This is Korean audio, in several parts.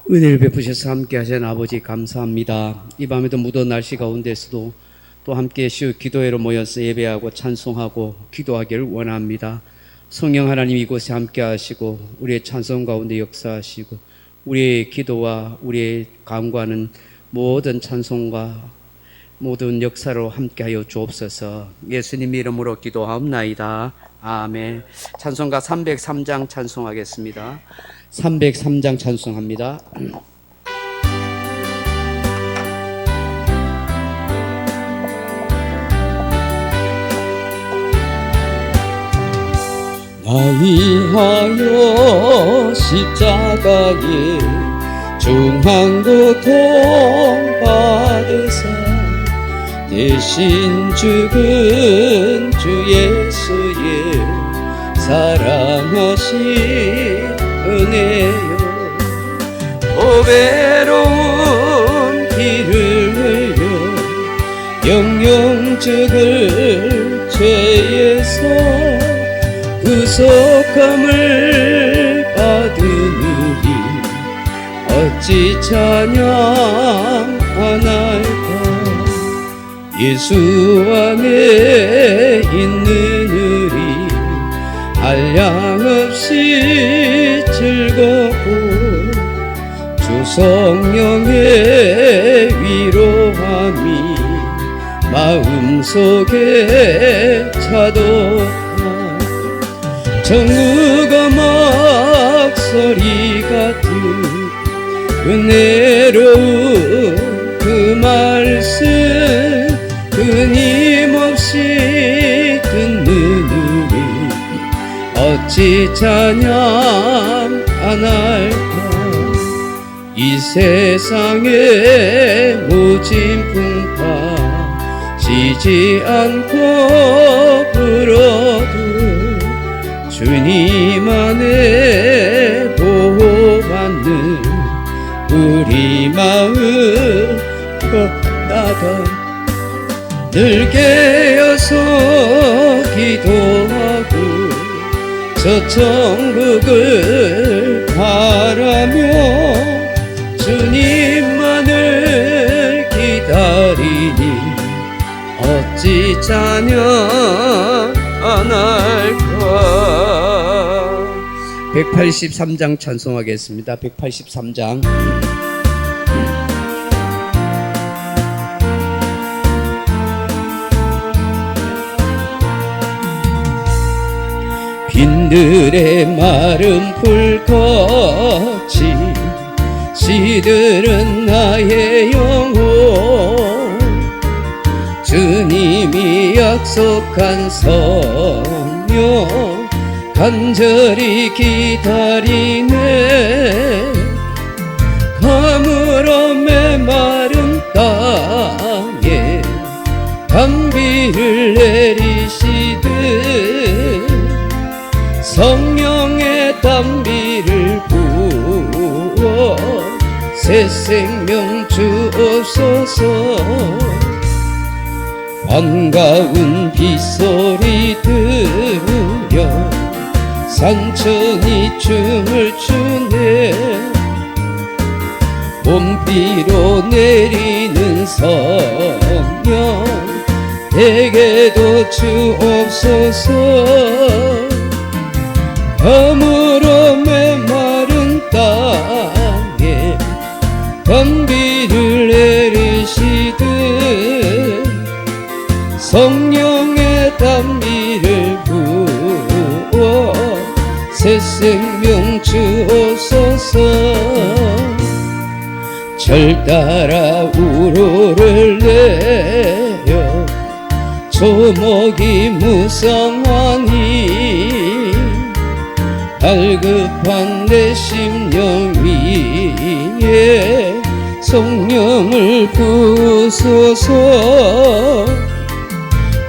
은혜를 베푸셔서 함께 하신 아버지 감사합니다. 이 밤에도 무더운 날씨 가운데서도 또 함께 기도회로 모여서 예배하고 찬송하고 기도하기를 원합니다. 성령 하나님 이곳에 함께 하시고 우리의 찬송 가운데 역사하시고 우리의 기도와 우리의 간구하는 모든 찬송과 모든 역사로 함께하여 주옵소서. 예수님 이름으로 기도하옵나이다. 아멘. 찬송가 303장 찬송하겠습니다. 303장 찬송합니다. 나 위하여 십자가에 중한 고통 받으사 대신 죽은 주 예수의 사랑하신 은혜요. 오배로운 피를 흘려 영영 죽을 죄에서 구속함을 받으니 어찌 찬양 안 할까. 예수 안에 있는 우리 한량없이 즐겁고 주 성령의 위로함이 마음속에 차도다. 정우가 막소리 같은 은혜로운 그 말씀 끊임없이 듣는 우리 어찌 찬양 안 할까. 이 세상의 모진 풍파 지지 않고 불어도 주님 안에 보호받는 우리 마음 나다. 늘 깨어서 기도하고 저 천국을 바라며 주님만을 기다리니 어찌 찬양 안 할까. 183장 찬송하겠습니다. 183장. 빈들의 마른 풀같이 시들은 나의 영혼 주님이 약속한 성령 간절히 기다리네. 가물어 메마른 땅에 단비를 내리시듯 성령의 단비를 부어 새 생명 주옵소서. 반가운 빗소리 들으며 산천이 춤을 추네. 봄비로 내리는 성령 내게도 주옵소서. 가물어 메마른 땅에 단비를 내리시듯 성령의 단비를 부어 새 생명 주옵소서. 절 따라 우로를 내려 조목이 무성하니 갈급한 내 심령 위에 성령을 부으소서.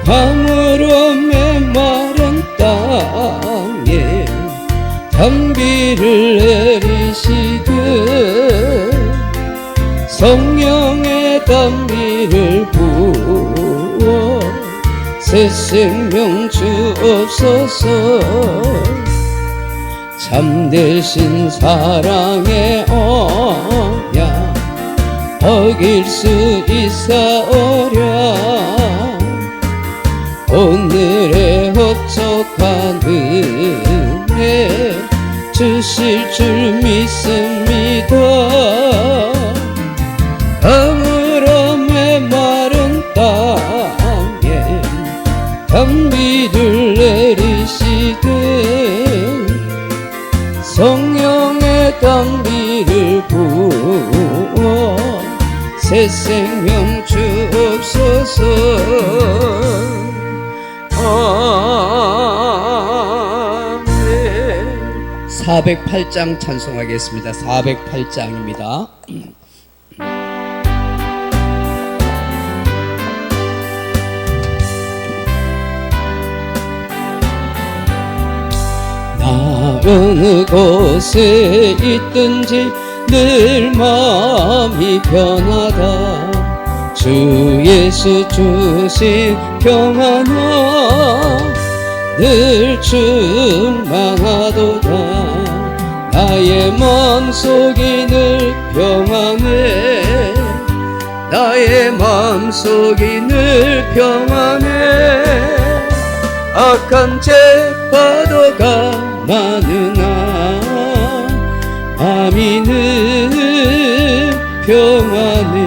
가물어 메마른 땅에 단비를 내리시듯 성령의 단비를 부어 새 생명 주옵소서. 참되신 사랑의 언약 어길 수 있사오랴. 오늘의 흡족한 은혜 주실 줄 믿습니다. 가물어 메마른 땅에 단비를 내리시듯 성령의 단비를 부어 새 생명 주옵소서. 아멘. 408장 찬송하겠습니다. 408장입니다. 나 어느 곳에 있든지 늘 마음이 변하다. 주 예수 주신 평안아 늘 충만하도다. 나의 마음속이 늘 평안해. 나의 마음속이 늘 평안해. 악한 죄 파도가 많으나 마음이 늘 평안해.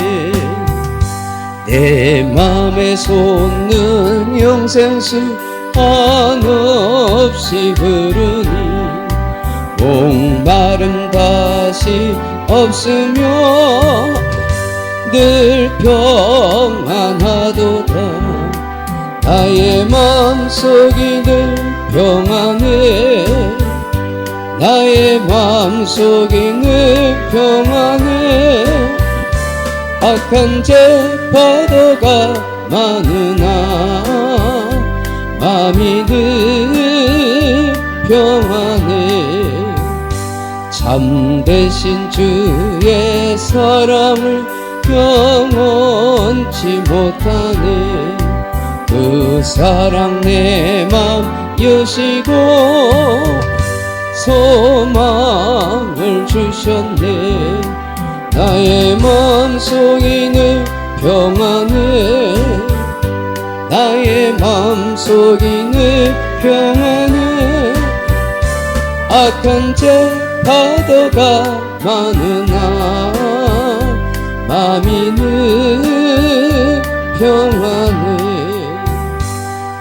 내 맘에 솟는 영생수 한없이 흐르니 목마름 다시 없으며 늘 평안하도다. 나의 마음속이 늘 평안해. 나의 마음속이 늘 평안해. 악한 죄 파도가 많으나 마음이 늘 평안해. 참되신 주의 사랑을 영원치 못하네. 그 사랑 내 맘 여시고 소망을 주셨네. 나의 마음속이 늘 평안해. 나의 마음속이 늘 평안해. 악한 죄 파도가 많으나 마음이 늘 평안해.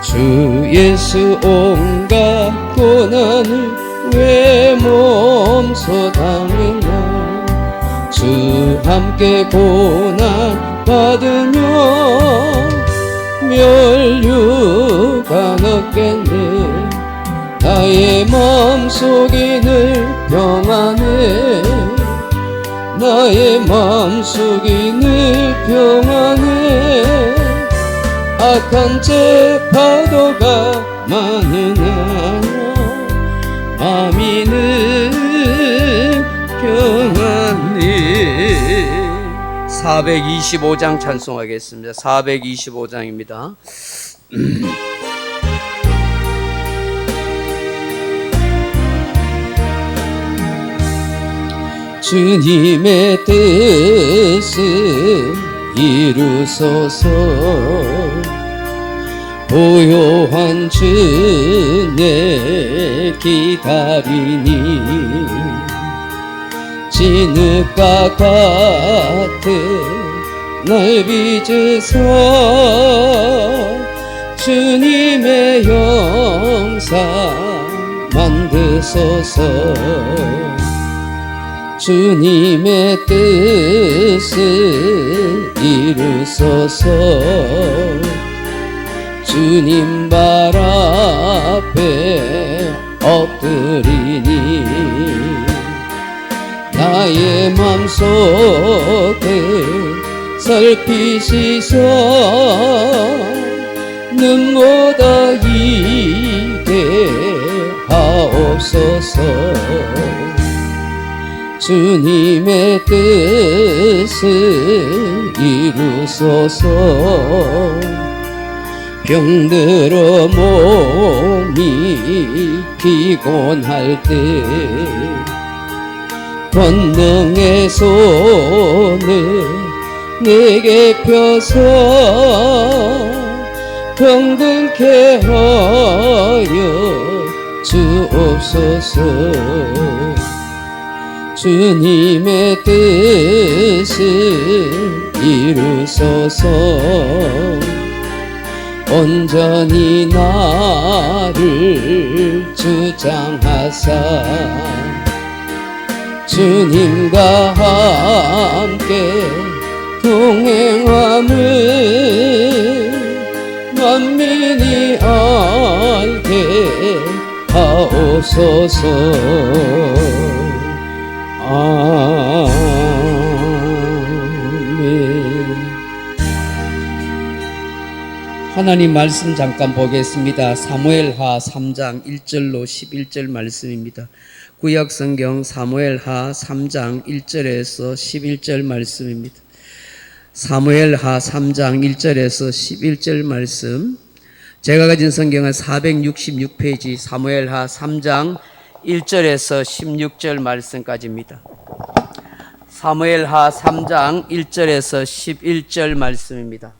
주 예수 온갖 고난을 왜 몸소 당했나. 주 함께 고난 받으며 멸류가 없겠네. 나의 마음속이 늘 평안해. 나의 마음속이 늘 평안해. 악한 죄 파도가 많으나 마음이 늘 평안해. 425장 찬송하겠습니다. 425장입니다. 주님의 뜻을 이루소서. 고요한 주내 기다리니 진흙과 같은 날 빚으사 주님의 형상 만드소서. 주님의 뜻을 이루소서. 주님 발 앞에 엎드리니 나의 맘속을 살피시소. 눈보다 이게 하옵소서. 주님의 뜻을 이루소서. 병들어 몸이 피곤할 때 권능의 손을 내게 펴서 병들게 하여 주옵소서. 주님의 뜻을 이루소서. 온전히 나를 주장하사 주님과 함께 동행함을 만민이 알게 하옵소서. 아멘. 하나님 말씀 잠깐 보겠습니다. 사무엘하 3장 1절로 11절 말씀입니다. 구약성경 사무엘하 3장 1절에서 11절 말씀입니다. 사무엘하 3장 1절에서 11절 말씀. 제가 가진 성경은 466페이지 사무엘하 3장 1절에서 16절 말씀까지입니다. 사무엘하 3장 1절에서 11절 말씀입니다.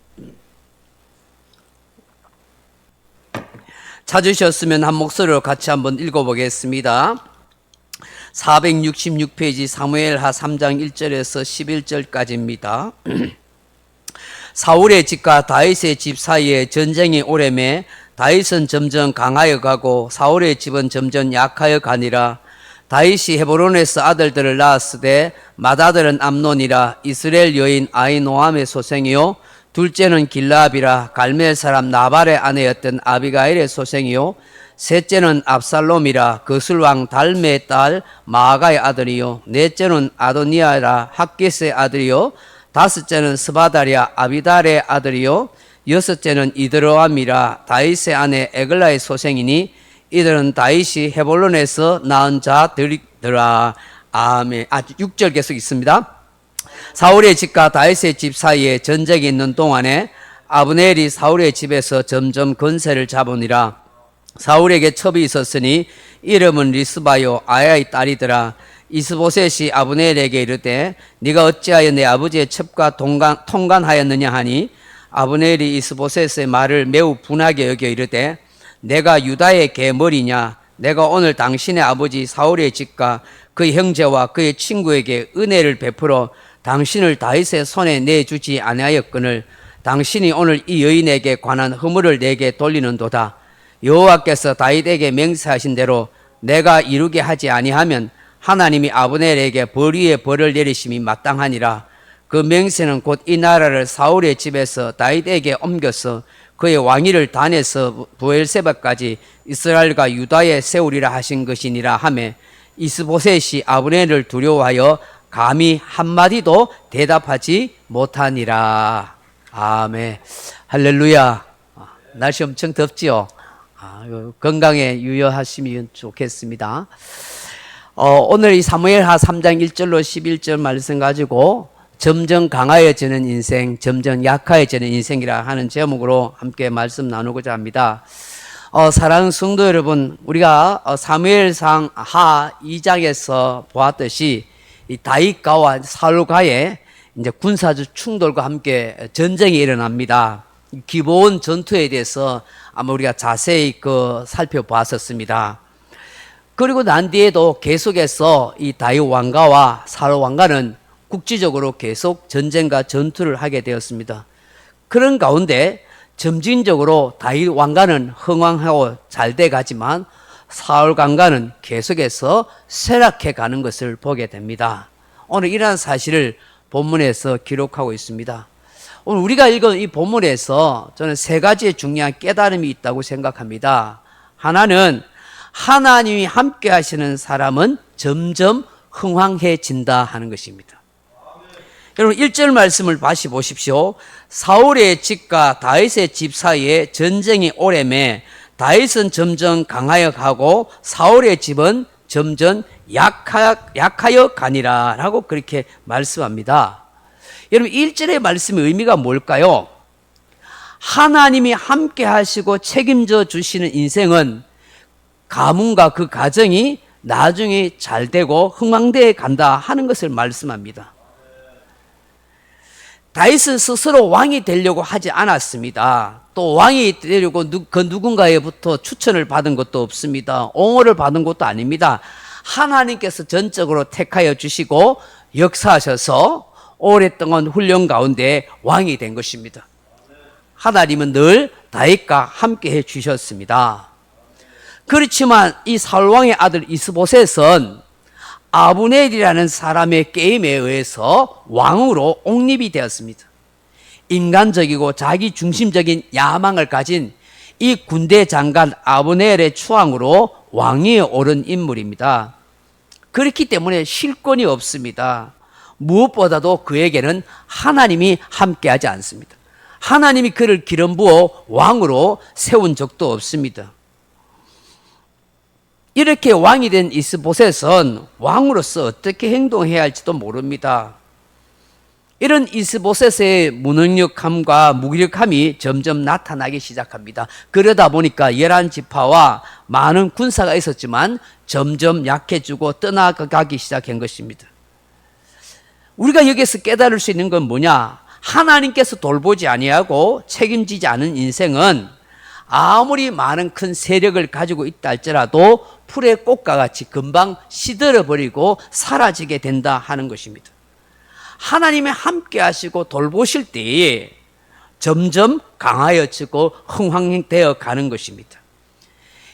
찾으셨으면 한 목소리로 같이 한번 읽어보겠습니다. 466페이지 사무엘하 3장 1절에서 11절까지입니다. 사울의 집과 다윗의 집 사이에 전쟁이 오래매 다윗은 점점 강하여 가고 사울의 집은 점점 약하여 가니라. 다윗이 헤브론에서 아들들을 낳았으되 맏아들은 암논이라 이스라엘 여인 아히노함의 소생이요 둘째는 길라압이라 갈멜 사람 나발의 아내였던 아비가일의 소생이요 셋째는 압살롬이라 거슬왕 달메의 딸 마아가의 아들이요 넷째는 아도니아라 학겟의 아들이요 다섯째는 스바다리아 아비달의 아들이요 여섯째는 이드로암이라 다윗의 아내 에글라의 소생이니 이들은 다윗이 헤볼론에서 낳은 자들이더라. 아멘. 6절 계속 있습니다. 사울의 집과 다윗의 집 사이에 전쟁이 있는 동안에 아브넬이 사울의 집에서 점점 권세를 잡으니라. 사울에게 첩이 있었으니 이름은 리스바요 아야의 딸이더라. 이스보셋이 아브넬에게 이르되 네가 어찌하여 내 아버지의 첩과 통간하였느냐 하니 아브넬이 이스보셋의 말을 매우 분하게 여겨 이르되 내가 유다의 계머리냐 내가 오늘 당신의 아버지 사울의 집과 그의 형제와 그의 친구에게 은혜를 베풀어 당신을 다윗의 손에 내주지 아니하였거늘 당신이 오늘 이 여인에게 관한 허물을 내게 돌리는도다. 여호와께서 다윗에게 맹세하신 대로 내가 이루게 하지 아니하면 하나님이 아브넬에게 벌 위에 벌을 내리심이 마땅하니라. 그 맹세는 곧 이 나라를 사울의 집에서 다윗에게 옮겨서 그의 왕위를 단에서 부엘세바까지 이스라엘과 유다에 세우리라 하신 것이니라 하매 이스보셋이 아브넬을 두려워하여 감히 한마디도 대답하지 못하니라. 아멘. 할렐루야. 날씨 엄청 덥지요. 건강에 유의하시면 좋겠습니다. 오늘 이 사무엘하 3장 1절로 11절 말씀 가지고 점점 강하여지는 인생, 점점 약해지는 인생이라 하는 제목으로 함께 말씀 나누고자 합니다. 사랑하는 성도 여러분, 우리가 사무엘상 하 2장에서 보았듯이 이 다윗과와 사울과의 이제 군사적 충돌과 함께 전쟁이 일어납니다. 기본 전투에 대해서 아마 우리가 자세히 살펴보았었습니다. 그리고 난 뒤에도 계속해서 이 다윗 왕가와 사울 왕가는 국지적으로 계속 전쟁과 전투를 하게 되었습니다. 그런 가운데 점진적으로 다윗 왕가는 흥왕하고 잘 돼 가지만 사울 왕가는 계속해서 쇠락해 가는 것을 보게 됩니다. 오늘 이러한 사실을 본문에서 기록하고 있습니다. 오늘 우리가 읽은 이 본문에서 저는 세 가지의 중요한 깨달음이 있다고 생각합니다. 하나는 하나님이 함께 하시는 사람은 점점 흥왕해진다 하는 것입니다. 여러분 1절 말씀을 다시 보십시오. 사울의 집과 다윗의 집 사이에 전쟁이 오래매 다윗은 점점 강하여 가고 사울의 집은 점점 약하여 가니라 라고 그렇게 말씀합니다. 여러분 1절의 말씀의 의미가 뭘까요? 하나님이 함께 하시고 책임져 주시는 인생은 가문과 그 가정이 나중에 잘 되고 흥왕대에 간다 하는 것을 말씀합니다. 다윗은 스스로 왕이 되려고 하지 않았습니다. 또 왕이 되려고 그 누군가에부터 추천을 받은 것도 없습니다. 옹호를 받은 것도 아닙니다. 하나님께서 전적으로 택하여 주시고 역사하셔서 오랫동안 훈련 가운데 왕이 된 것입니다. 하나님은 늘 다윗과 함께 해 주셨습니다. 그렇지만 이 사울왕의 아들 이스보셋은 아브넬이라는 사람의 게임에 의해서 왕으로 옹립이 되었습니다. 인간적이고 자기중심적인 야망을 가진 이 군대 장관 아브넬의 추앙으로 왕위에 오른 인물입니다. 그렇기 때문에 실권이 없습니다. 무엇보다도 그에게는 하나님이 함께하지 않습니다. 하나님이 그를 기름 부어 왕으로 세운 적도 없습니다. 이렇게 왕이 된 이스보셋은 왕으로서 어떻게 행동해야 할지도 모릅니다. 이런 이스보셋의 무능력함과 무기력함이 점점 나타나기 시작합니다. 그러다 보니까 11지파와 많은 군사가 있었지만 점점 약해지고 떠나가기 시작한 것입니다. 우리가 여기서 깨달을 수 있는 건 뭐냐? 하나님께서 돌보지 아니하고 책임지지 않은 인생은 아무리 많은 큰 세력을 가지고 있다 할지라도 풀의 꽃과 같이 금방 시들어버리고 사라지게 된다 하는 것입니다. 하나님이 함께 하시고 돌보실 때에 점점 강하여지고 흥황되어 가는 것입니다.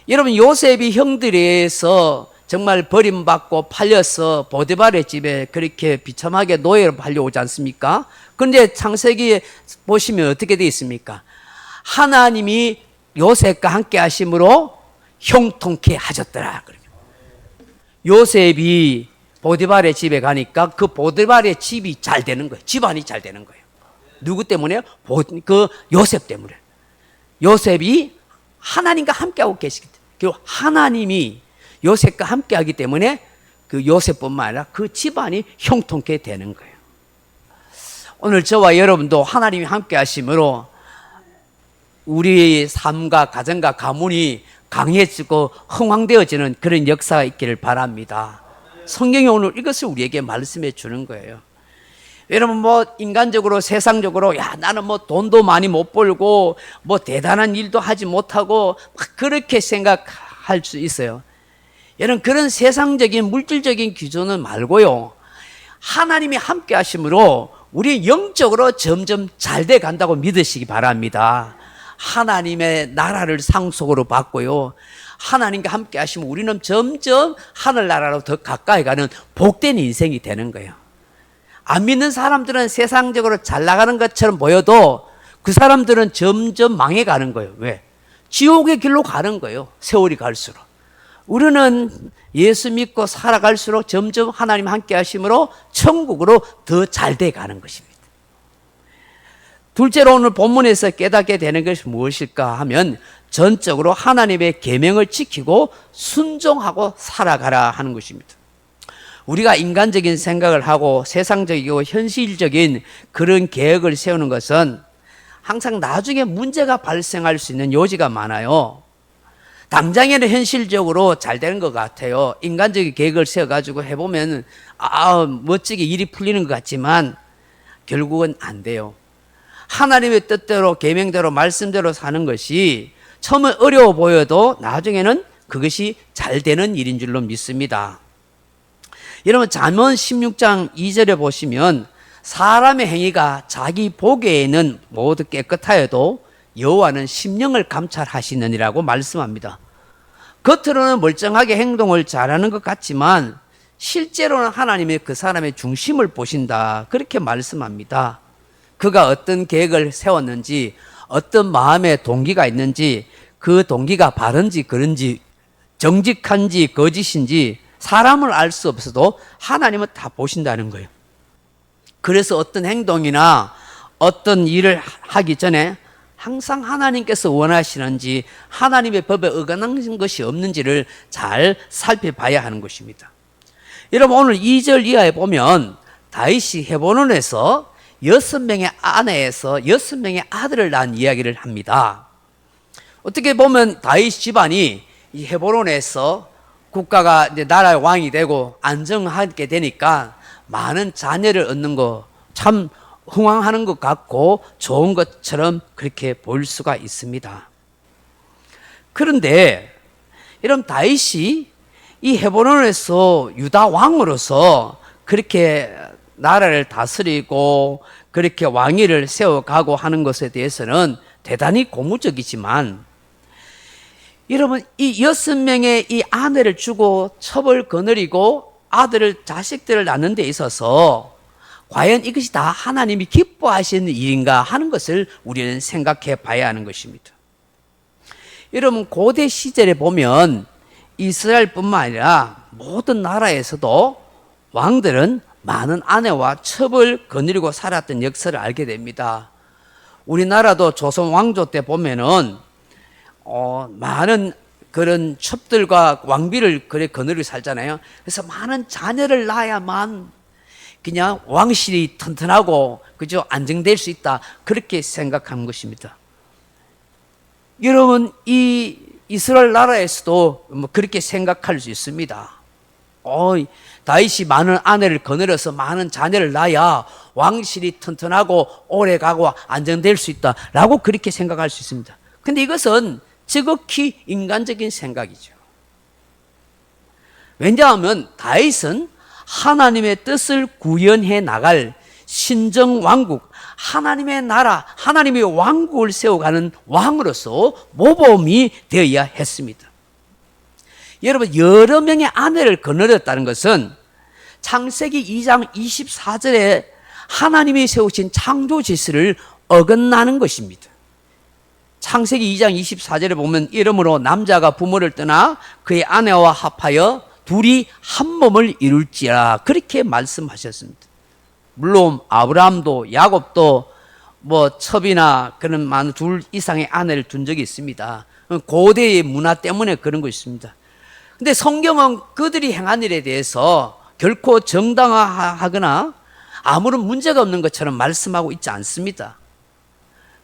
여러분, 요셉이 형들에 의해서 정말 버림받고 팔려서 보디발의 집에 그렇게 비참하게 노예로 팔려오지 않습니까? 그런데 창세기에 보시면 어떻게 되어 있습니까? 하나님이 요셉과 함께 하심으로 형통케 하셨더라. 요셉이 보디발의 집에 가니까 그 보디발의 집이 잘 되는 거예요. 집안이 잘 되는 거예요. 누구 때문에요? 그 요셉 때문에. 요셉이 하나님과 함께하고 계시기 때문에. 그리고 하나님이 요셉과 함께하기 때문에 그 요셉뿐만 아니라 그 집안이 형통케 되는 거예요. 오늘 저와 여러분도 하나님이 함께 하심으로 우리 삶과 가정과 가문이 강해지고 흥황되어지는 그런 역사가 있기를 바랍니다. 성경이 오늘 이것을 우리에게 말씀해 주는 거예요. 여러분, 인간적으로 세상적으로 나는 돈도 많이 못 벌고 대단한 일도 하지 못하고 막 그렇게 생각할 수 있어요. 여러분, 그런 세상적인 물질적인 기준은 말고요, 하나님이 함께 하심으로 우리 영적으로 점점 잘 돼 간다고 믿으시기 바랍니다. 하나님의 나라를 상속으로 받고요, 하나님과 함께 하시면 우리는 점점 하늘나라로 더 가까이 가는 복된 인생이 되는 거예요. 안 믿는 사람들은 세상적으로 잘 나가는 것처럼 보여도 그 사람들은 점점 망해가는 거예요. 왜? 지옥의 길로 가는 거예요. 세월이 갈수록. 우리는 예수 믿고 살아갈수록 점점 하나님 함께 하심으로 천국으로 더 잘 돼 가는 것입니다. 둘째로 오늘 본문에서 깨닫게 되는 것이 무엇일까 하면 전적으로 하나님의 계명을 지키고 순종하고 살아가라 하는 것입니다. 우리가 인간적인 생각을 하고 세상적이고 현실적인 그런 계획을 세우는 것은 항상 나중에 문제가 발생할 수 있는 요지가 많아요. 당장에는 현실적으로 잘 되는 것 같아요. 인간적인 계획을 세워가지고 해보면 멋지게 일이 풀리는 것 같지만 결국은 안 돼요. 하나님의 뜻대로 계명대로 말씀대로 사는 것이 처음에 어려워 보여도 나중에는 그것이 잘 되는 일인 줄로 믿습니다. 여러분, 잠언 16장 2절에 보시면 사람의 행위가 자기 보기에는 모두 깨끗하여도 여호와는 심령을 감찰하시느니라고 말씀합니다. 겉으로는 멀쩡하게 행동을 잘하는 것 같지만 실제로는 하나님이 그 사람의 중심을 보신다, 그렇게 말씀합니다. 그가 어떤 계획을 세웠는지, 어떤 마음의 동기가 있는지, 그 동기가 바른지 그른지, 정직한지 거짓인지 사람을 알 수 없어도 하나님은 다 보신다는 거예요. 그래서 어떤 행동이나 어떤 일을 하기 전에 항상 하나님께서 원하시는지, 하나님의 법에 어긋나는 것이 없는지를 잘 살펴봐야 하는 것입니다. 여러분, 오늘 2절 이하에 보면 다윗이 헤브론에서 6명의 아내에서 6명의 아들을 낳은 이야기를 합니다. 어떻게 보면 다윗 집안이 이 헤브론에서 국가가 이제 나라의 왕이 되고 안정하게 되니까 많은 자녀를 얻는 거 참 흥왕하는 것 같고 좋은 것처럼 그렇게 보일 수가 있습니다. 그런데 이런 다윗이 이 헤브론에서 유다 왕으로서 그렇게 나라를 다스리고 그렇게 왕위를 세워가고 하는 것에 대해서는 대단히 고무적이지만, 여러분 이 6명의 이 아내를 주고 첩을 거느리고 아들을 자식들을 낳는 데 있어서 과연 이것이 다 하나님이 기뻐하시는 일인가 하는 것을 우리는 생각해 봐야 하는 것입니다. 여러분 고대 시절에 보면 이스라엘뿐만 아니라 모든 나라에서도 왕들은 많은 아내와 첩을 거느리고 살았던 역사를 알게 됩니다. 우리나라도 조선 왕조 때 보면은 많은 그런 첩들과 왕비를 그래 거느리고 살잖아요. 그래서 많은 자녀를 낳아야만 그냥 왕실이 튼튼하고 그저 안정될 수 있다, 그렇게 생각한 것입니다. 여러분 이 이스라엘 나라에서도 뭐 그렇게 생각할 수 있습니다. 다윗이 많은 아내를 거느려서 많은 자녀를 낳아야 왕실이 튼튼하고 오래가고 안정될 수 있다라고 그렇게 생각할 수 있습니다. 근데 이것은 지극히 인간적인 생각이죠. 왜냐하면 다윗은 하나님의 뜻을 구현해 나갈 신정왕국, 하나님의 나라, 하나님의 왕국을 세워가는 왕으로서 모범이 되어야 했습니다. 여러분 여러 명의 아내를 거느렸다는 것은 창세기 2장 24절에 하나님이 세우신 창조 질서를 어긋나는 것입니다. 창세기 2장 24절에 보면 이러므로 남자가 부모를 떠나 그의 아내와 합하여 둘이 한 몸을 이룰지라, 그렇게 말씀하셨습니다. 물론 아브라함도 야곱도 뭐 첩이나 그런 많은 둘 이상의 아내를 둔 적이 있습니다. 고대의 문화 때문에 그런 것입니다. 근데 성경은 그들이 행한 일에 대해서 결코 정당화하거나 아무런 문제가 없는 것처럼 말씀하고 있지 않습니다.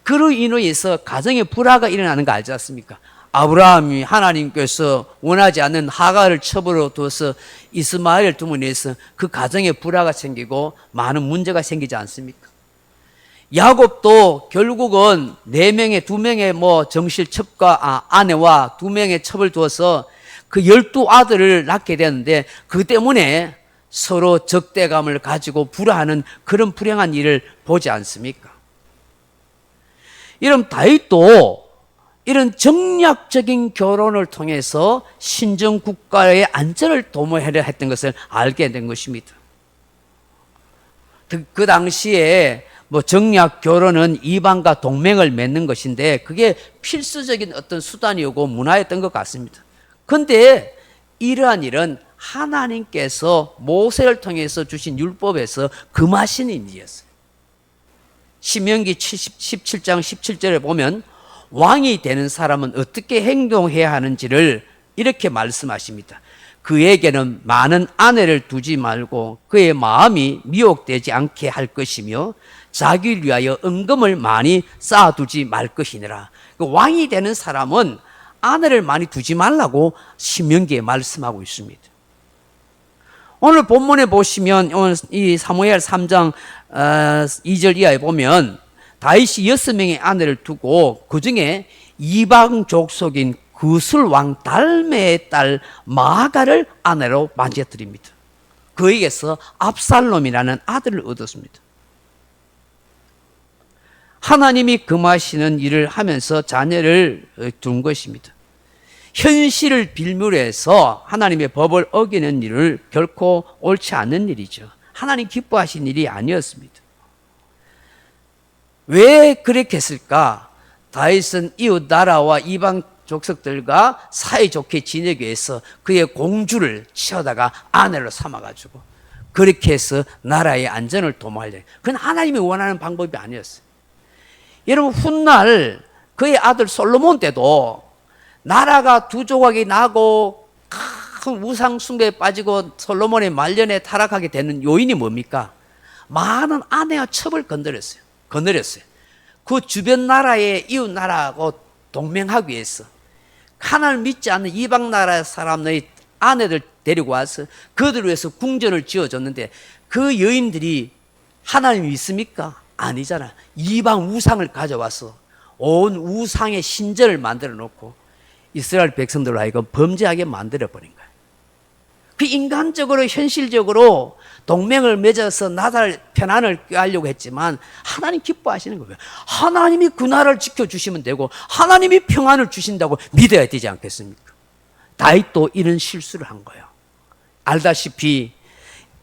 그로 인해서 가정에 불화가 일어나는 거 알지 않습니까? 아브라함이 하나님께서 원하지 않는 하갈을 첩으로 둬서 이스마엘을 둠으로 인해서 그 가정에 불화가 생기고 많은 문제가 생기지 않습니까? 야곱도 결국은 4명의 2명의 뭐 정실 첩과 아내와 2명의 첩을 두어서 그 12아들을 낳게 되는데 그 때문에 서로 적대감을 가지고 불화하는 그런 불행한 일을 보지 않습니까? 이런 다윗도 이런 정략적인 결혼을 통해서 신정 국가의 안전을 도모하려 했던 것을 알게 된 것입니다. 그 당시에 뭐 정략 결혼은 이방과 동맹을 맺는 것인데 그게 필수적인 어떤 수단이었고 문화였던 것 같습니다. 그런데 이러한 일은 하나님께서 모세를 통해서 주신 율법에서 금하시는 일이었어요. 신명기 17장 17절에 보면 왕이 되는 사람은 어떻게 행동해야 하는지를 이렇게 말씀하십니다. 그에게는 많은 아내를 두지 말고 그의 마음이 미혹되지 않게 할 것이며 자기를 위하여 은금을 많이 쌓아두지 말 것이니라. 왕이 되는 사람은 아내를 많이 두지 말라고 신명기에 말씀하고 있습니다. 오늘 본문에 보시면 이 사무엘 3장 2절 이하에 보면 다윗이 6명의 아내를 두고 그 중에 이방 족속인 구술 왕 달메의 딸 마가를 아내로 맞이해드립니다. 그에게서 압살롬이라는 아들을 얻었습니다. 하나님이 금하시는 일을 하면서 자녀를 둔 것입니다. 현실을 빌미로 해서 하나님의 법을 어기는 일을 결코 옳지 않는 일이죠. 하나님 기뻐하신 일이 아니었습니다. 왜 그렇게 했을까? 다윗은 이웃 나라와 이방 족속들과 사이좋게 지내기 위해서 그의 공주를 치어다가 아내로 삼아가지고 그렇게 해서 나라의 안전을 도모하려고. 그건 하나님이 원하는 방법이 아니었어요. 여러분 훗날 그의 아들 솔로몬 때도 나라가 두 조각이 나고 큰 우상 숭배에 빠지고 솔로몬의 말년에 타락하게 되는 요인이 뭡니까? 많은 아내와 첩을 거느렸어요. 그 주변 나라의 이웃 나라하고 동맹하기 위해서 하나님을 믿지 않는 이방 나라 사람의 아내들 데리고 와서 그들을 위해서 궁전을 지어줬는데 그 여인들이 하나님 믿습니까? 아니잖아. 이방 우상을 가져와서 온 우상의 신전을 만들어 놓고 이스라엘 백성들로 하여금 범죄하게 만들어 버린 거예요. 그 인간적으로 현실적으로 동맹을 맺어서 나라를 편안을 꾀하려고 했지만 하나님 기뻐하시는 거예요. 하나님이 그 나라를 지켜주시면 되고 하나님이 평안을 주신다고 믿어야 되지 않겠습니까? 다윗도 이런 실수를 한 거예요. 알다시피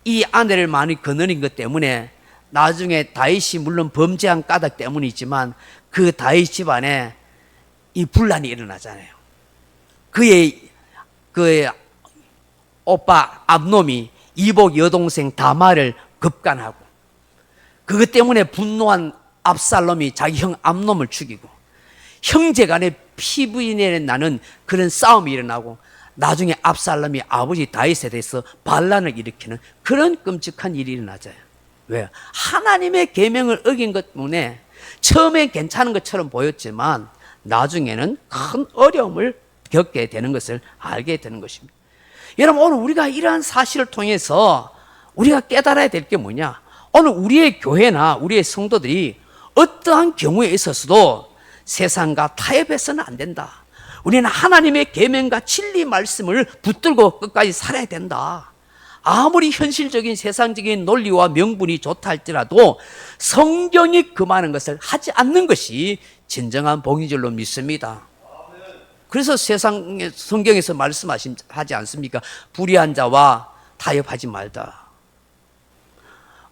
이 아내를 많이 거느린 것 때문에 나중에 다윗이 물론 범죄한 까닭 때문이지만 그 다윗 집안에 이 분란이 일어나잖아요. 그의 오빠 압놈이 이복 여동생 다말을 급간하고 그것 때문에 분노한 압살롬이 자기 형 압놈을 죽이고 형제간에 피부인에 나는 그런 싸움이 일어나고 나중에 압살롬이 아버지 다윗에 대해서 반란을 일으키는 그런 끔찍한 일이 일어나죠. 왜요? 하나님의 계명을 어긴 것 때문에 처음엔 괜찮은 것처럼 보였지만 나중에는 큰 어려움을 겪게 되는 것을 알게 되는 것입니다. 여러분, 오늘 우리가 이러한 사실을 통해서 우리가 깨달아야 될 게 뭐냐? 오늘 우리의 교회나 우리의 성도들이 어떠한 경우에 있어서도 세상과 타협해서는 안 된다. 우리는 하나님의 계명과 진리 말씀을 붙들고 끝까지 살아야 된다. 아무리 현실적인 세상적인 논리와 명분이 좋다 할지라도 성경이 금하는 것을 하지 않는 것이 진정한 복인 줄로 믿습니다. 그래서 성경에서 말씀하지 않습니까? 불의한 자와 타협하지 말다.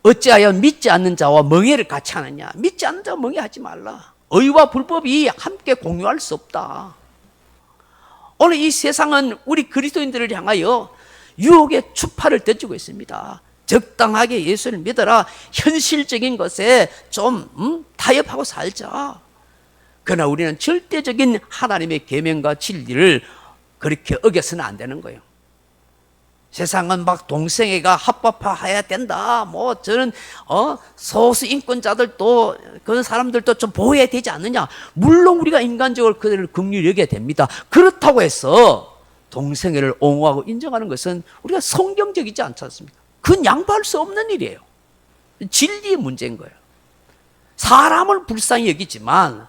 어찌하여 믿지 않는 자와 멍해를 같이 하느냐? 믿지 않는 자와 멍해하지 말라. 의와 불법이 함께 공유할 수 없다. 오늘 이 세상은 우리 그리스도인들을 향하여 유혹의 추파를 던지고 있습니다. 적당하게 예수를 믿어라. 현실적인 것에 좀 타협하고 살자. 그러나 우리는 절대적인 하나님의 계명과 진리를 그렇게 어겨서는 안 되는 거예요. 세상은 막 동성애가 합법화해야 된다. 뭐 저는 소수 인권자들도 그런 사람들도 좀 보호해야 되지 않느냐. 물론 우리가 인간적으로 그들을 긍휼히 여겨야 됩니다. 그렇다고 해서 동성애를 옹호하고 인정하는 것은 우리가 성경적이지 않지 않습니까? 그건 양보할 수 없는 일이에요. 진리의 문제인 거예요. 사람을 불쌍히 여기지만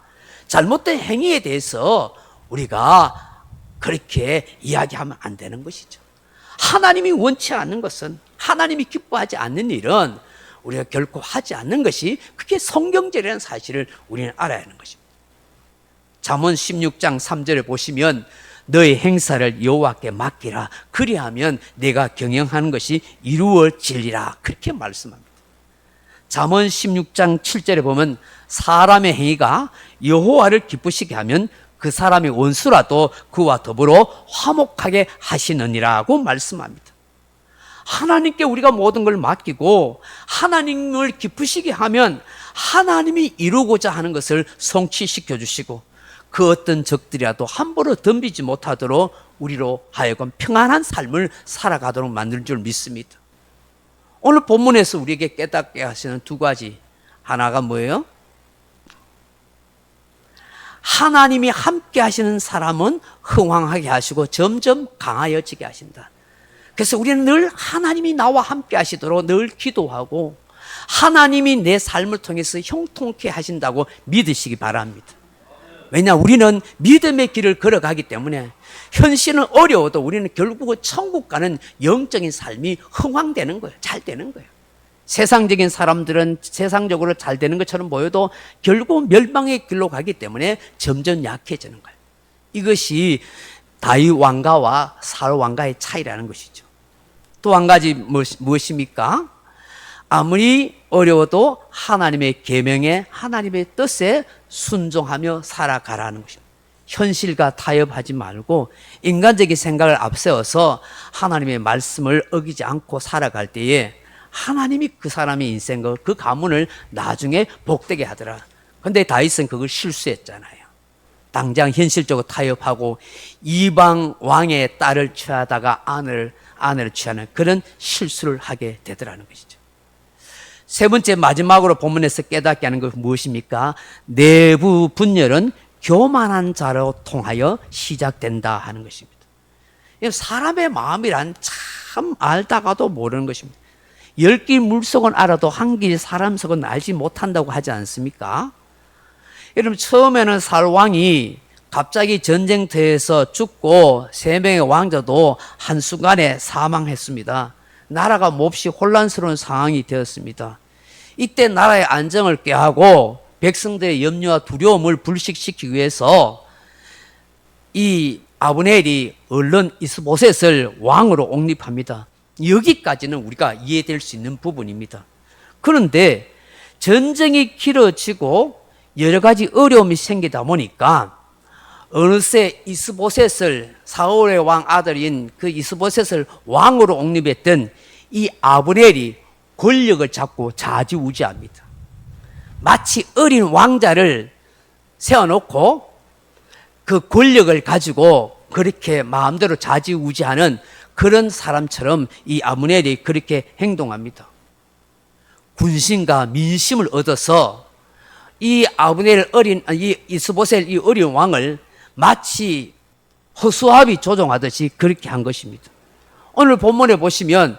잘못된 행위에 대해서 우리가 그렇게 이야기하면 안 되는 것이죠. 하나님이 원치 않는 것은, 하나님이 기뻐하지 않는 일은 우리가 결코 하지 않는 것이 그게 성경적이라는 사실을 우리는 알아야 하는 것입니다. 잠언 16장 3절에 보시면 너의 행사를 여호와께 맡기라. 그리하면 내가 경영하는 것이 이루어지리라. 그렇게 말씀합니다. 잠언 16장 7절에 보면 사람의 행위가 여호와를 기쁘시게 하면 그 사람의 원수라도 그와 더불어 화목하게 하시느니라고 말씀합니다. 하나님께 우리가 모든 걸 맡기고 하나님을 기쁘시게 하면 하나님이 이루고자 하는 것을 성취시켜 주시고 그 어떤 적들이라도 함부로 덤비지 못하도록 우리로 하여금 평안한 삶을 살아가도록 만들 줄 믿습니다. 오늘 본문에서 우리에게 깨닫게 하시는 두 가지, 하나가 뭐예요? 하나님이 함께 하시는 사람은 흥왕하게 하시고 점점 강하여지게 하신다. 그래서 우리는 늘 하나님이 나와 함께 하시도록 늘 기도하고 하나님이 내 삶을 통해서 형통케 하신다고 믿으시기 바랍니다. 왜냐, 우리는 믿음의 길을 걸어가기 때문에 현실은 어려워도 우리는 결국은 천국 가는 영적인 삶이 흥왕되는 거예요. 잘 되는 거예요. 세상적인 사람들은 세상적으로 잘 되는 것처럼 보여도 결국 멸망의 길로 가기 때문에 점점 약해지는 거예요. 이것이 다윗 왕가와 사울 왕가의 차이라는 것이죠. 또 한 가지 무엇입니까? 아무리 어려워도 하나님의 계명에 하나님의 뜻에 순종하며 살아가라는 것입니다. 현실과 타협하지 말고 인간적인 생각을 앞세워서 하나님의 말씀을 어기지 않고 살아갈 때에 하나님이 그 사람의 인생과 그 가문을 나중에 복되게 하더라. 그런데 다윗은 그걸 실수했잖아요. 당장 현실적으로 타협하고 이방 왕의 딸을 취하다가 아내를 취하는 그런 실수를 하게 되더라는 것이죠. 세 번째 마지막으로 본문에서 깨닫게 하는 것은 무엇입니까? 내부 분열은 교만한 자로 통하여 시작된다 하는 것입니다. 사람의 마음이란 참 알다가도 모르는 것입니다. 10길 물속은 알아도 한 길 사람 속은 알지 못한다고 하지 않습니까? 여러분, 처음에는 살왕이 갑자기 전쟁터에서 죽고 3명의 왕자도 한순간에 사망했습니다. 나라가 몹시 혼란스러운 상황이 되었습니다. 이때 나라의 안정을 꾀하고 백성들의 염려와 두려움을 불식시키기 위해서 이 아브넬이 얼른 이스보셋을 왕으로 옹립합니다. 여기까지는 우리가 이해될 수 있는 부분입니다. 그런데 전쟁이 길어지고 여러 가지 어려움이 생기다 보니까 어느새 이스보셋을, 사울의 왕 아들인 그 이스보셋을 왕으로 옹립했던 이 아브넬이 권력을 잡고 좌지우지합니다. 마치 어린 왕자를 세워놓고 그 권력을 가지고 그렇게 마음대로 좌지우지하는 그런 사람처럼 이 아브넬이 그렇게 행동합니다. 군심과 민심을 얻어서 이 아브넬 이 이스보셋 이 어린 왕을 마치 허수아비 조종하듯이 그렇게 한 것입니다. 오늘 본문에 보시면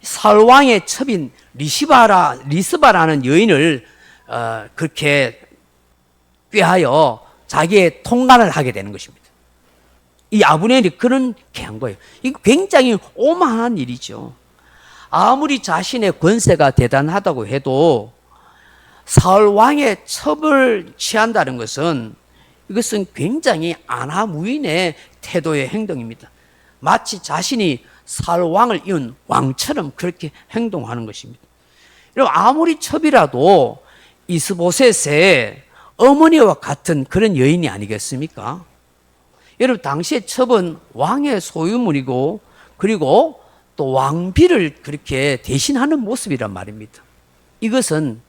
사울왕의 첩인 리스바라는 여인을 그렇게 꾀하여 자기의 통관을 하게 되는 것입니다. 이 아브넬이 그렇게 한 거예요. 이거 굉장히 오만한 일이죠. 아무리 자신의 권세가 대단하다고 해도 사울 왕의 첩을 취한다는 것은 이것은 굉장히 안하무인의 태도의 행동입니다. 마치 자신이 사울 왕을 이은 왕처럼 그렇게 행동하는 것입니다. 여러분, 아무리 첩이라도 이스보셋의 어머니와 같은 그런 여인이 아니겠습니까? 여러분, 당시의 첩은 왕의 소유물이고 그리고 또 왕비를 그렇게 대신하는 모습이란 말입니다. 이것은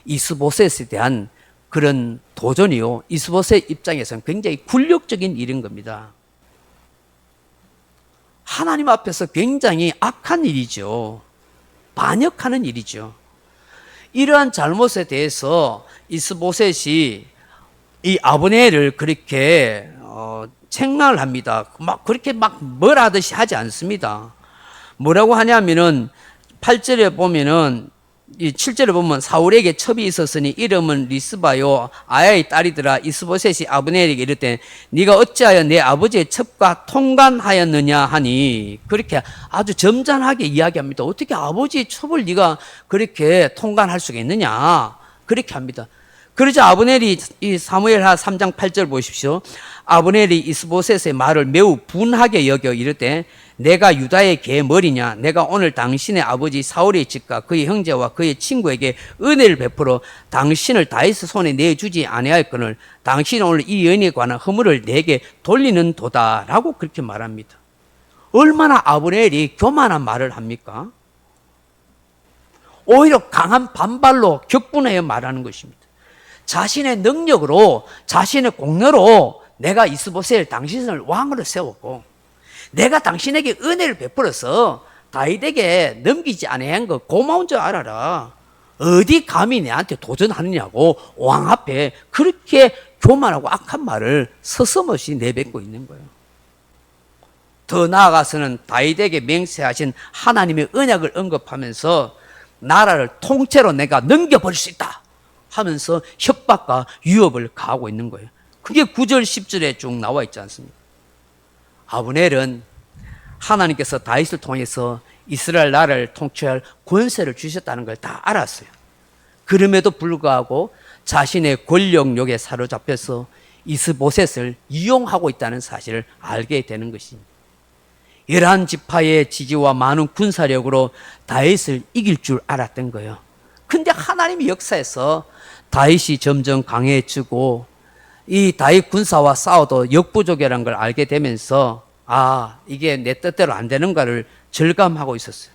이스보셋에 대한 그런 도전이요, 이스보셋 입장에서는 굉장히 굴욕적인 일인 겁니다. 하나님 앞에서 굉장히 악한 일이죠. 반역하는 일이죠. 이러한 잘못에 대해서 이스보셋이 이 아브넬을 그렇게 책망을 합니다. 그렇게 뭘 하듯이 하지 않습니다. 뭐라고 하냐면은 8절에 보면은 이 7절에 보면 사울에게 첩이 있었으니 이름은 리스바요 아야의 딸이더라. 이스보셋이 아브넬에게 이르되 네가 어찌하여 내 아버지의 첩과 통관하였느냐 하니, 그렇게 아주 점잖하게 이야기합니다. 어떻게 아버지의 첩을 네가 그렇게 통관할 수가 있느냐, 그렇게 합니다. 그러자 아브넬이 이 사무엘하 3장 8절 보십시오. 아브넬이 이스보셋의 말을 매우 분하게 여겨 이르되 내가 유다의 개의 머리냐, 내가 오늘 당신의 아버지 사울의 집과 그의 형제와 그의 친구에게 은혜를 베풀어 당신을 다윗의 손에 내주지 아니하였거늘 당신은 오늘 이 여인에 관한 허물을 내게 돌리는 도다라고 그렇게 말합니다. 얼마나 아브넬이 교만한 말을 합니까? 오히려 강한 반발로 격분하여 말하는 것입니다. 자신의 능력으로, 자신의 공로로 내가 이스보셋을 당신을 왕으로 세웠고 내가 당신에게 은혜를 베풀어서 다윗에게 넘기지 아니한 거 고마운 줄 알아라. 어디 감히 내한테 도전하느냐고 왕 앞에 그렇게 교만하고 악한 말을 서슴없이 내뱉고 있는 거예요. 더 나아가서는 다윗에게 맹세하신 하나님의 언약을 언급하면서 나라를 통째로 내가 넘겨버릴 수 있다 하면서 협박과 위협을 가하고 있는 거예요. 그게 9절 10절에 쭉 나와 있지 않습니까? 아브넬은 하나님께서 다윗을 통해서 이스라엘 나라를 통치할 권세를 주셨다는 걸 다 알았어요. 그럼에도 불구하고 자신의 권력욕에 사로잡혀서 이스보셋을 이용하고 있다는 사실을 알게 되는 것입니다. 11지파의 지지와 많은 군사력으로 다윗을 이길 줄 알았던 거예요. 근데 하나님의 역사에서 다윗이 점점 강해지고 이 다윗 군사와 싸워도 역부족이라는 걸 알게 되면서 이게 내 뜻대로 안 되는가를 절감하고 있었어요.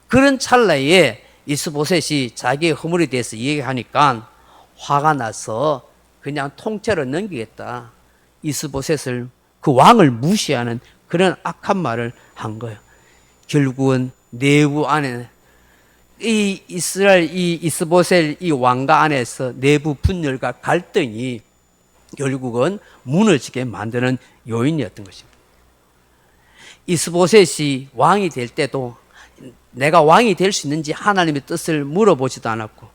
그런 찰나에 이스보셋이 자기의 허물에 대해서 얘기하니까 화가 나서 그냥 통째로 넘기겠다. 이스보셋을, 그 왕을 무시하는 그런 악한 말을 한 거예요. 결국은 내부 안에 이 이스라엘 이 이스보셀 이 왕가 안에서 내부 분열과 갈등이 결국은 무너지게 만드는 요인이었던 것입니다. 이스보셋이 왕이 될 때도 내가 왕이 될 수 있는지 하나님의 뜻을 물어보지도 않았고,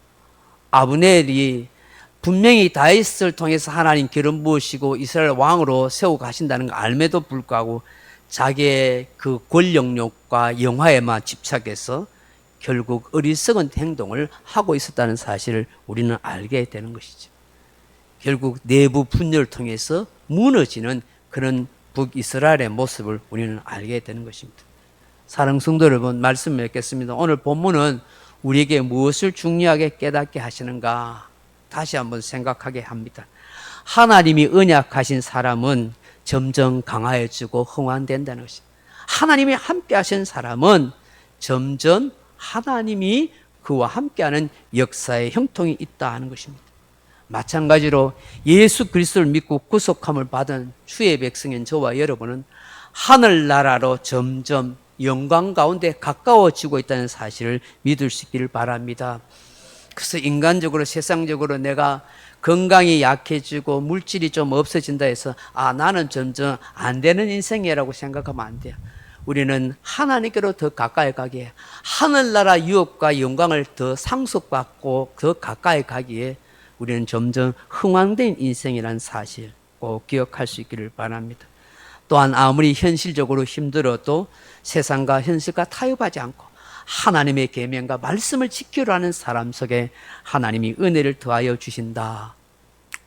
아브넬이 분명히 다윗을 통해서 하나님 기름 부으시고 이스라엘 왕으로 세우고 가신다는 걸 알매도 불구하고 자기의 그 권력욕과 영화에만 집착해서 결국 어리석은 행동을 하고 있었다는 사실을 우리는 알게 되는 것이죠. 결국 내부 분열을 통해서 무너지는 그런 북이스라엘의 모습을 우리는 알게 되는 것입니다. 사랑하는 성도 여러분, 말씀을 맺겠습니다. 오늘 본문은 우리에게 무엇을 중요하게 깨닫게 하시는가 다시 한번 생각하게 합니다. 하나님이 언약하신 사람은 점점 강화해지고 흥왕된다는 것입니다. 하나님이 함께 하신 사람은 점점 하나님이 그와 함께하는 역사의 형통이 있다 하는 것입니다. 마찬가지로 예수 그리스도를 믿고 구속함을 받은 주의 백성인 저와 여러분은 하늘나라로 점점 영광 가운데 가까워지고 있다는 사실을 믿을 수 있기를 바랍니다. 그래서 인간적으로 세상적으로 내가 건강이 약해지고 물질이 좀 없어진다 해서 나는 점점 안 되는 인생이라고 생각하면 안 돼요. 우리는 하나님께로 더 가까이 가기에, 하늘나라 유업과 영광을 더 상속받고 더 가까이 가기에 우리는 점점 흥왕된 인생이라는 사실 꼭 기억할 수 있기를 바랍니다. 또한 아무리 현실적으로 힘들어도 세상과 현실과 타협하지 않고 하나님의 계명과 말씀을 지키려 하는 사람 속에 하나님이 은혜를 더하여 주신다.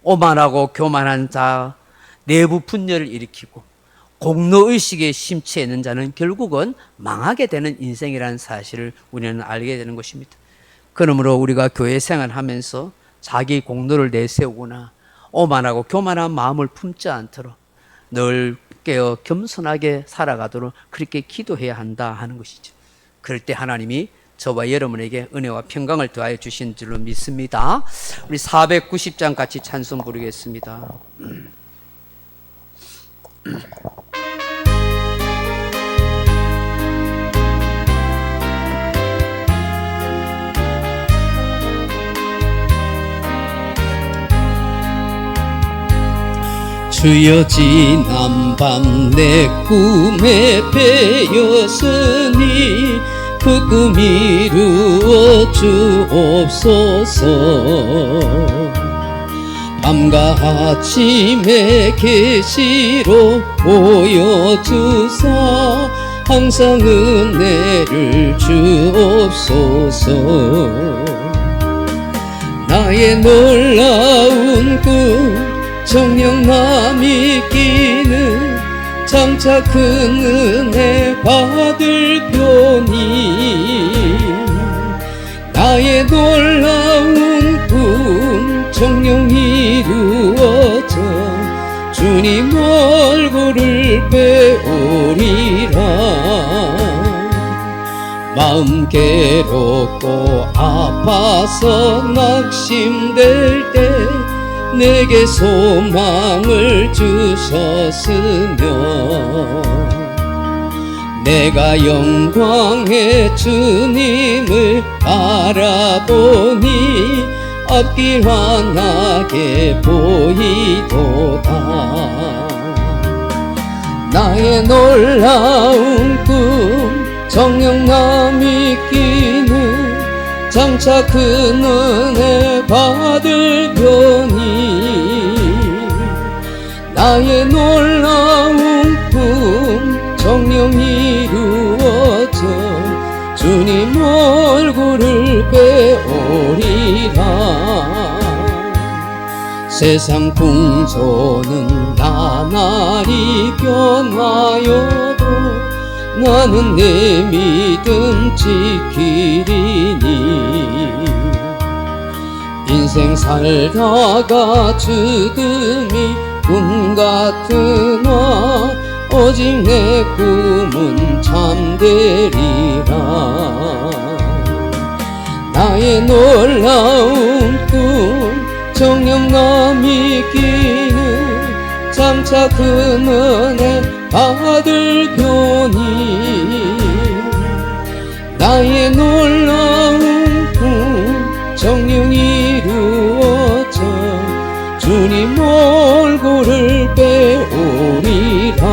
오만하고 교만한 자, 내부 분열을 일으키고 공로의식에 심취해 있는 자는 결국은 망하게 되는 인생이라는 사실을 우리는 알게 되는 것입니다. 그러므로 우리가 교회 생활하면서 자기 공로를 내세우거나 오만하고 교만한 마음을 품지 않도록 늘 깨어 겸손하게 살아가도록 그렇게 기도해야 한다 하는 것이죠. 그럴 때 하나님이 저와 여러분에게 은혜와 평강을 더하여 주신 줄로 믿습니다. 우리 490장 같이 찬송 부르겠습니다. 주여 지난밤 내 꿈에 배였으니 그 꿈 이루어 주옵소서. 밤과 아침에 계시로 보여주사 항상 은혜를 주옵소서. 나의 놀라운 꿈 정령남이 끼는 장차 큰 은혜 받을 편이, 나의 놀라운 꿈 정령 이루어져 주님 얼굴을 배우리라. 마음 괴롭고 아파서 낙심될 때 내게 소망을 주셨으며, 내가 영광의 주님을 바라보니 앞길 환하게 보이도다. 나의 놀라운 꿈 정령남이 끼는 장차 큰 은혜 받을 편이, 나의 놀라운 꿈 정령 이루어져 주님 얼굴을 배우리라. 세상 풍조는 나날이 변하여도 나는 내 믿음 지키리니. 인생 살다가 죽음이 꿈 같으나 오직 내 꿈은 참되리라. 나의 놀라운 꿈 정령남이 끼는 장차 큰 은혜 받을 편이, 나의 놀라운 성령이 이루어져 주님 얼굴을 배우리라.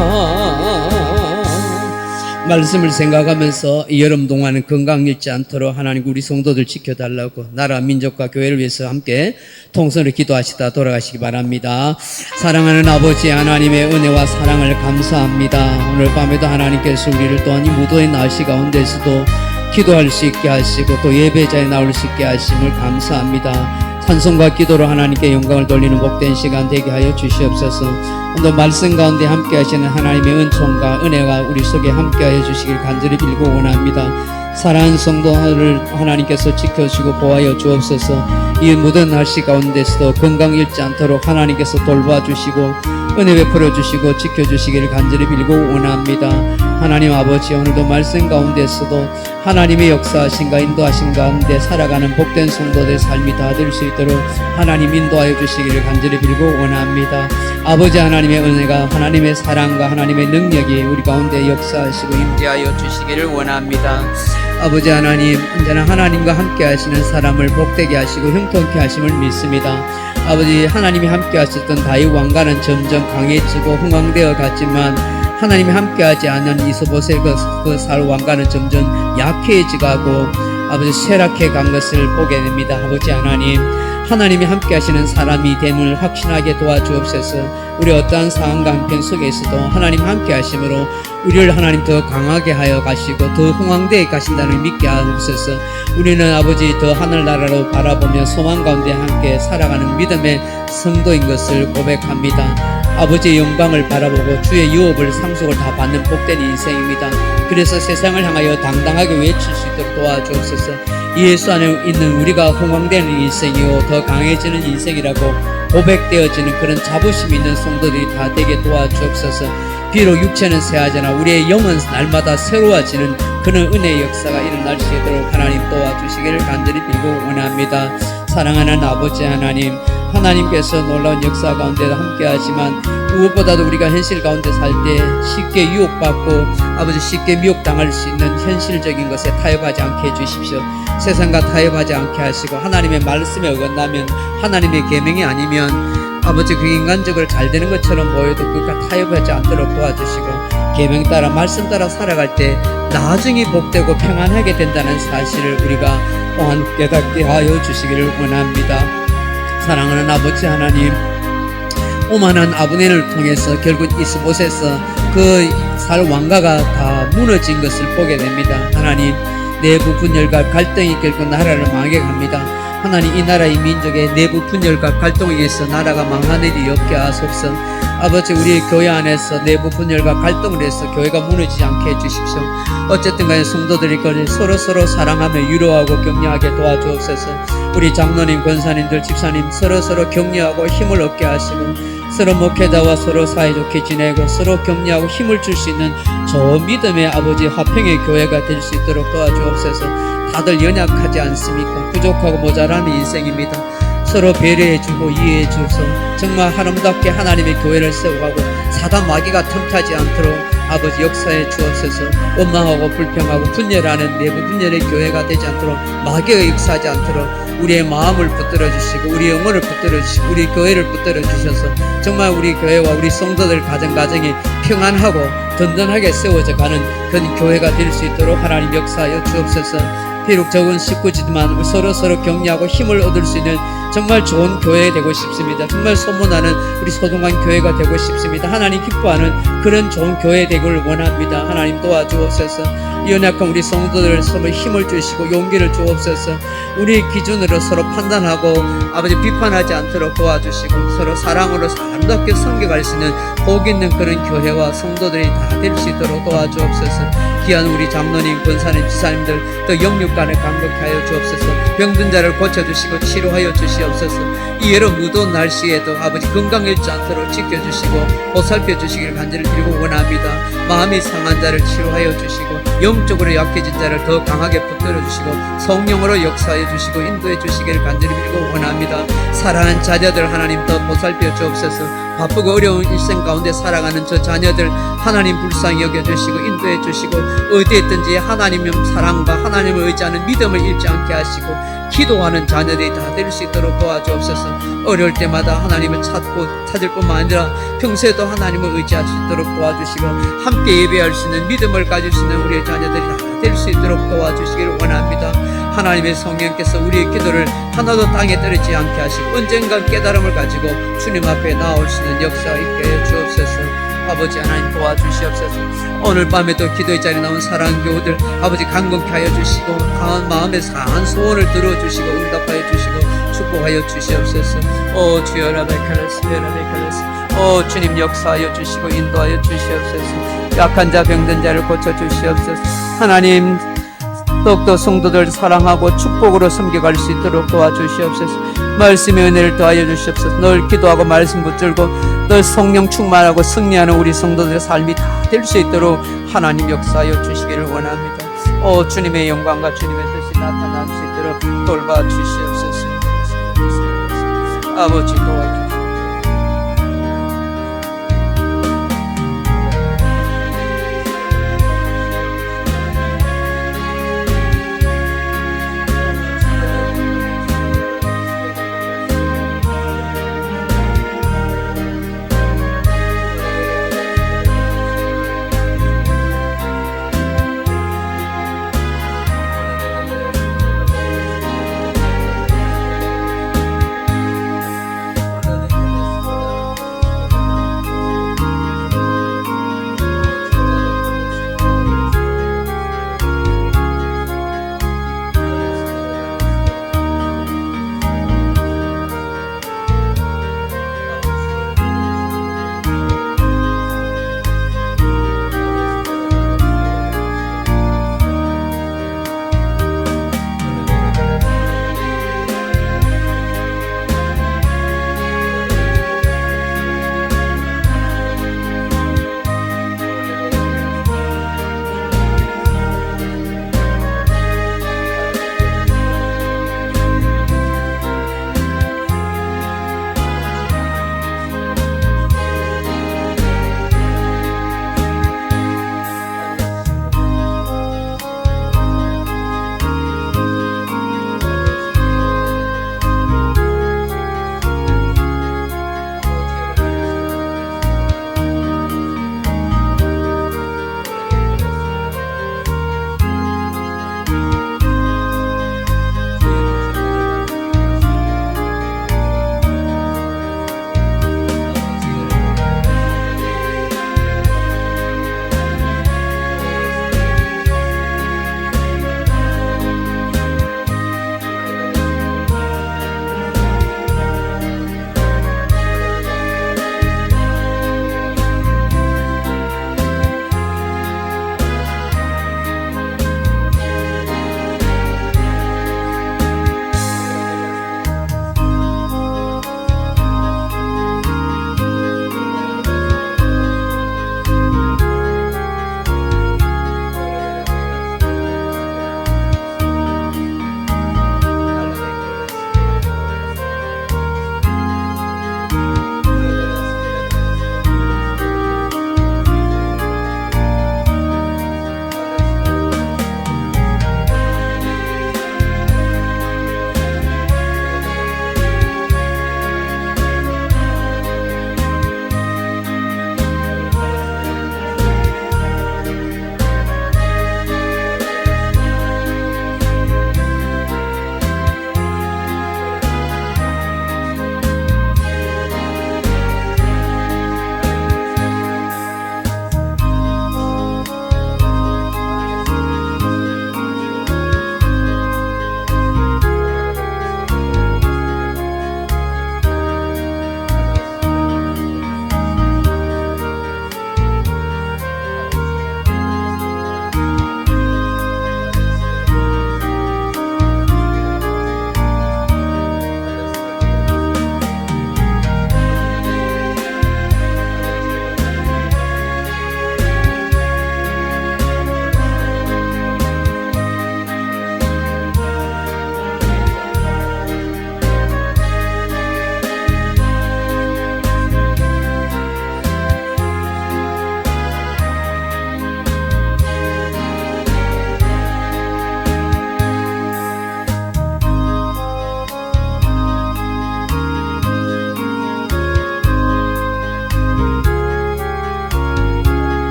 말씀을 생각하면서 이 여름 동안은 건강 잃지 않도록 하나님 우리 성도들 지켜달라고 나라 민족과 교회를 위해서 함께 통성으로 기도하시다 돌아가시기 바랍니다. 사랑하는 아버지 하나님의 은혜와 사랑을 감사합니다. 오늘 밤에도 하나님께서 우리를 또한 이 무도의 날씨 가운데서도 기도할 수 있게 하시고 또 예배자에 나올 수 있게 하심을 감사합니다. 찬송과 기도로 하나님께 영광을 돌리는 복된 시간 되게 하여 주시옵소서. 오늘 말씀 가운데 함께 하시는 하나님의 은총과 은혜가 우리 속에 함께 하여 주시길 간절히 빌고 원합니다. 사랑하는 성도를 하나님께서 지켜주시고 보호하여 주옵소서. 이 모든 날씨 가운데서도 건강 잃지 않도록 하나님께서 돌봐주시고 은혜 베풀어 주시고 지켜주시기를 간절히 빌고 원합니다. 하나님 아버지, 오늘도 말씀 가운데서도 하나님의 역사하신가 인도하신 가운데 살아가는 복된 성도들의 삶이 다 될 수 있도록 하나님 인도하여 주시기를 간절히 빌고 원합니다. 아버지 하나님의 은혜가 하나님의 사랑과 하나님의 능력이 우리 가운데 역사하시고 임재하여 주시기를 원합니다. 아버지 하나님, 언제나 하나님과 함께 하시는 사람을 복되게 하시고 형통케 하심을 믿습니다. 아버지 하나님이 함께 하셨던 다윗 왕가는 점점 강해지고 흥왕되어 갔지만 하나님이 함께하지 않는 이스보셋 그 살 왕가는 점점 약해지고 아버지 쇠락해 간 것을 보게 됩니다. 아버지 하나님, 하나님이 함께 하시는 사람이 됨을 확신하게 도와주옵소서. 우리 어떠한 상황과 형편 속에서도 하나님 함께 하심으로 우리를 하나님 더 강하게 하여 가시고 더 흥왕되어 가신다는 믿게 하옵소서. 우리는 아버지 더 하늘나라로 바라보며 소망 가운데 함께 살아가는 믿음의 성도인 것을 고백합니다. 아버지의 영광을 바라보고 주의 유업을 상속을 다 받는 복된 인생입니다. 그래서 세상을 향하여 당당하게 외칠 수 있도록 도와주옵소서. 예수 안에 있는 우리가 흥왕되는 인생이요 더 강해지는 인생이라고 고백되어지는 그런 자부심 있는 성도들이 다 되게 도와주옵소서. 비록 육체는 쇠하잖아 우리의 영은 날마다 새로워지는 그런 은혜의 역사가 일어날 수 있도록 하나님 도와주시기를 간절히 빌고 원합니다. 사랑하는 아버지 하나님, 하나님께서 놀라운 역사 가운데 함께하지만 무엇보다도 우리가 현실 가운데 살 때 쉽게 유혹받고 아버지 쉽게 미혹당할 수 있는 현실적인 것에 타협하지 않게 해주십시오. 세상과 타협하지 않게 하시고 하나님의 말씀에 어긋나면 하나님의 계명이 아니면 아버지 그 인간적으로 잘 되는 것처럼 보여도 그것과 타협하지 않도록 도와주시고 계명 따라 말씀 따라 살아갈 때 나중에 복되고 평안하게 된다는 사실을 우리가 또한 깨닫게 하여 주시기를 원합니다. 사랑하는 아버지 하나님, 오만한 아브넬을 통해서 결국 이스보셋에서 그 살 왕가가 다 무너진 것을 보게 됩니다. 하나님, 내부 분열과 갈등이 결국 나라를 망하게 합니다. 하나님, 이 나라의 민족의 내부 분열과 갈등에 의해서 나라가 망하는 일이 없게 하소서. 아버지, 우리의 교회 안에서 내부 분열과 갈등을 해서 교회가 무너지지 않게 해주십시오. 어쨌든 간에 성도들이 서로 사랑하며 위로하고 격려하게 도와주옵소서. 우리 장로님, 권사님들, 집사님 서로 격려하고 힘을 얻게 하시고 서로 목회자와 서로 사이좋게 지내고 서로 격려하고 힘을 줄 수 있는 좋은 믿음의 아버지 화평의 교회가 될 수 있도록 도와주옵소서. 다들 연약하지 않습니까? 부족하고 모자라는 인생입니다. 서로 배려해주고 이해해줘서 정말 아름답게 하나님의 교회를 세워가고 사단 마귀가 틈타지 않도록 아버지 역사해 주옵소서. 원망하고 불평하고 분열하는 내부 분열의 교회가 되지 않도록 마귀가 역사하지 않도록 우리의 마음을 붙들어 주시고 우리 영혼을 붙들어 주시고 우리 교회를 붙들어 주셔서 정말 우리 교회와 우리 성도들 가정이 평안하고 든든하게 세워져 가는 그런 교회가 될 수 있도록 하나님 역사하여 주옵소서. 비록 적은 식구지만 서로 격려하고 힘을 얻을 수 있는 정말 좋은 교회 되고 싶습니다. 정말 소문나는 우리 소중한 교회가 되고 싶습니다. 하나님 기뻐하는 그런 좋은 교회 되기를 원합니다. 하나님 도와주옵소서. 연약한 우리 성도들 서로 힘을 주시고 용기를 주옵소서. 우리 기준으로 서로 판단하고 아버지 비판하지 않도록 도와주시고 서로 사랑으로 아름답게 섬겨갈 수 있는 복 있는 그런 교회와 성도들이 다 될 수 있도록 도와주옵소서. 귀한 우리 장로님, 권사님, 지사님들 또 영육간을 강력히 하여 주옵소서. 병든 자를 고쳐주시고 치료하여 주시옵소서. 이 여름 무더운 날씨에도 아버지 건강 잃지 않도록 지켜주시고 보살펴 주시길 간절히 드리고 원합니다. 마음이 상한 자를 치료하여 주시고 영적으로 약해진 자를 더 강하게 붙들어 주시고 성령으로 역사해 주시고 인도해 주시길 간절히 빌고 원합니다. 사랑하는 자녀들 하나님 더 보살펴 주옵소서. 바쁘고 어려운 일생 가운데 살아가는 저 자녀들 하나님 불쌍히 여겨주시고 인도해 주시고 어디에 있든지 하나님의 사랑과 하나님을 의지하는 믿음을 잃지 않게 하시고 기도하는 자녀들이 다 될 수 있도록 도와주옵소서. 어려울 때마다 하나님을 찾을 뿐만 아니라 평소에도 하나님을 의지할 수 있도록 도와주시고 함께 예배할 수 있는 믿음을 가질 수 있는 우리의 자녀들이 다 될 수 있도록 도와주시기를 원합니다. 하나님의 성령께서 우리의 기도를 하나도 땅에 떨어지지 않게 하시고 언젠가 깨달음을 가지고 주님 앞에 나올 수 있는 역사 있게 해 주옵소서. 아버지 하나님 도와주시옵소서. 오늘 밤에도 기도의 자리에 나온 사랑하는 교우들 아버지 강건케 하여 주시고 강한 마음에 강한 소원을 들어주시고 응답하여 주시고 축복하여 주시옵소서. 오 주여 라베칼레스 라베칼레스 오 주님 역사하여 주시고 인도하여 주시옵소서. 약한 자 병든 자를 고쳐주시옵소서. 하나님 더욱더 성도들 사랑하고 축복으로 섬겨갈 수 있도록 도와주시옵소서. 말씀의 은혜를 더하여 주시옵소서. 늘 기도하고 말씀 붙들고 늘 성령 충만하고 승리하는 우리 성도들의 삶이 다 될 수 있도록 하나님 역사하여 주시기를 원합니다. 오 주님의 영광과 주님의 뜻이 나타날 수 있도록 돌봐 주시옵소서. 아버지 도와